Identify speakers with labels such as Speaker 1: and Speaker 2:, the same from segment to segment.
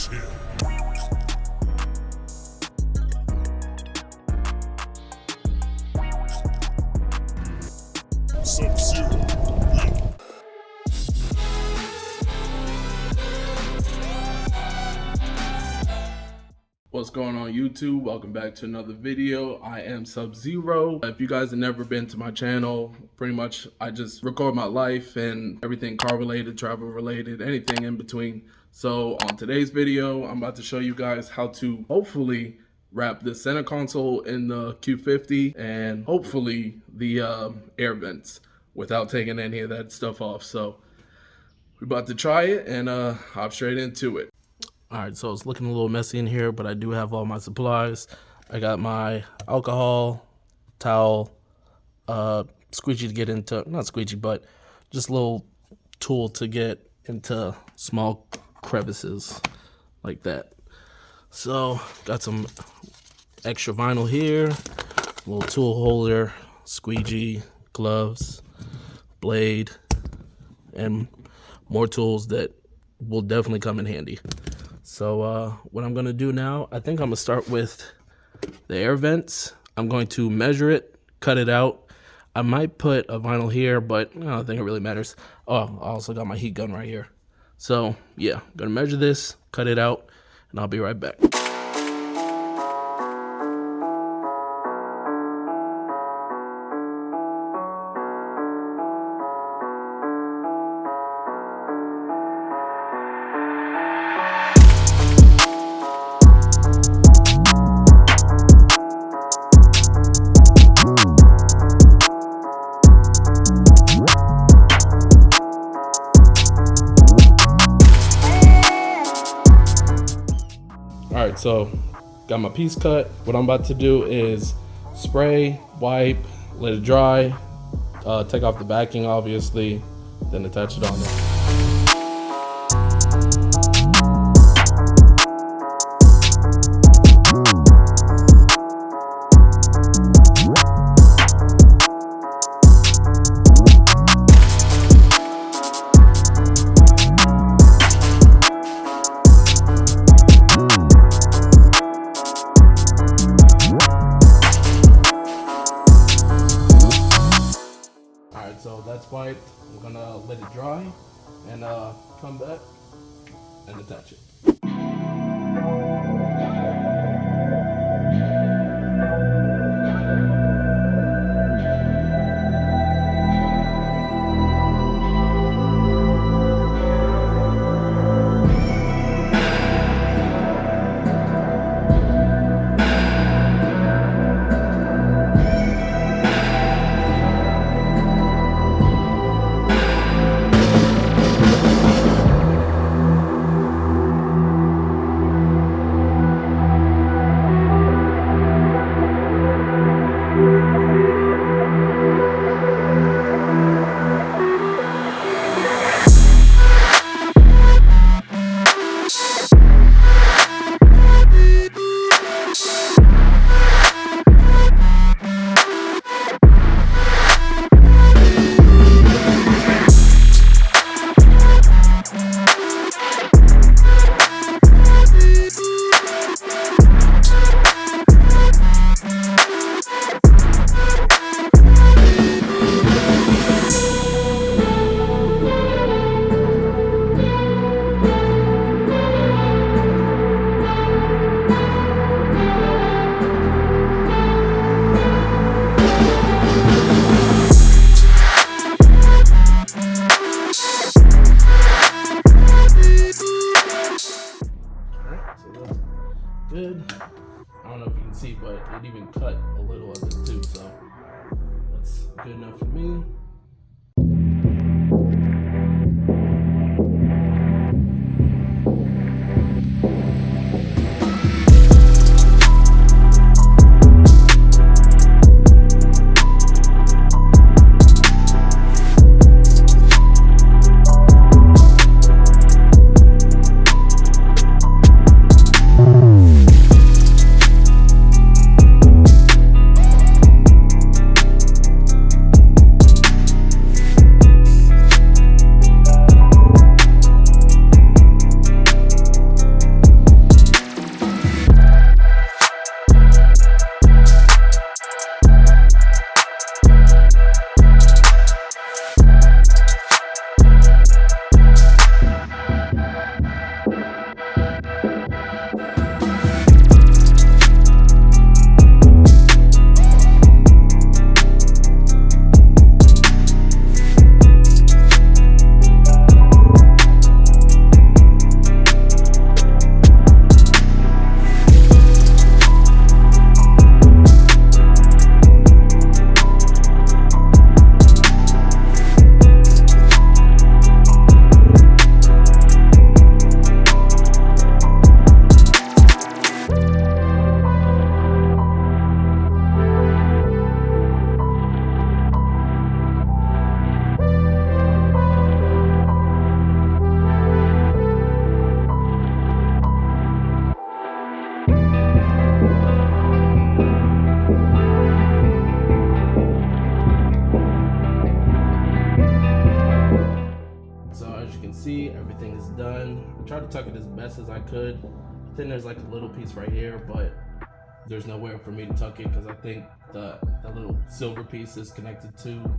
Speaker 1: Sub-Zero.
Speaker 2: What's going on YouTube? Welcome back to another video. I am Sub-Zero. If you guys have never been to my channel, pretty much I just record my life and everything car related, travel related, anything in between. So on today's video, I'm about to show you guys how to hopefully wrap the center console in the Q50 and hopefully the air vents without taking any of that stuff off. So we're about to try it and hop straight into it. All right, so it's looking a little messy in here, but I do have all my supplies. I got my alcohol, towel, squeegee to get into, not squeegee, but just a little tool to get into small crevices like that. So got some extra vinyl here, a little tool holder, squeegee, gloves, blade, and more tools that will definitely come in handy. So what I'm gonna do now, I think I'm gonna start with the air vents. I'm going to measure it, cut it out. I might put a vinyl here, but I don't think it really matters. Oh, I also got my heat gun right here. So yeah, I'm gonna measure this, cut it out, and I'll be right back. Alright, so got my piece cut. What I'm about to do is spray, wipe, let it dry, take off the backing obviously, then attach it on there. So that's wiped. I'm gonna let it dry and come back and attach it. Good. I don't know if you can see, but it even cut a little of it too, so that's good enough for me. tried to tuck it as best as I could. I think there's like a little piece right here, but there's nowhere for me to tuck it because I think the little silver piece is connected to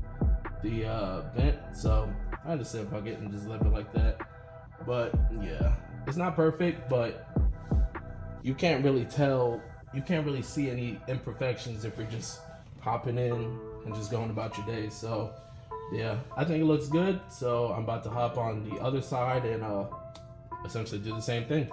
Speaker 2: the vent. So I had to sit up it and just leave it like that. But yeah, it's not perfect, but you can't really tell, you can't really see any imperfections if you're just hopping in and just going about your day. So yeah, I think it looks good. So I'm about to hop on the other side and essentially do the same thing.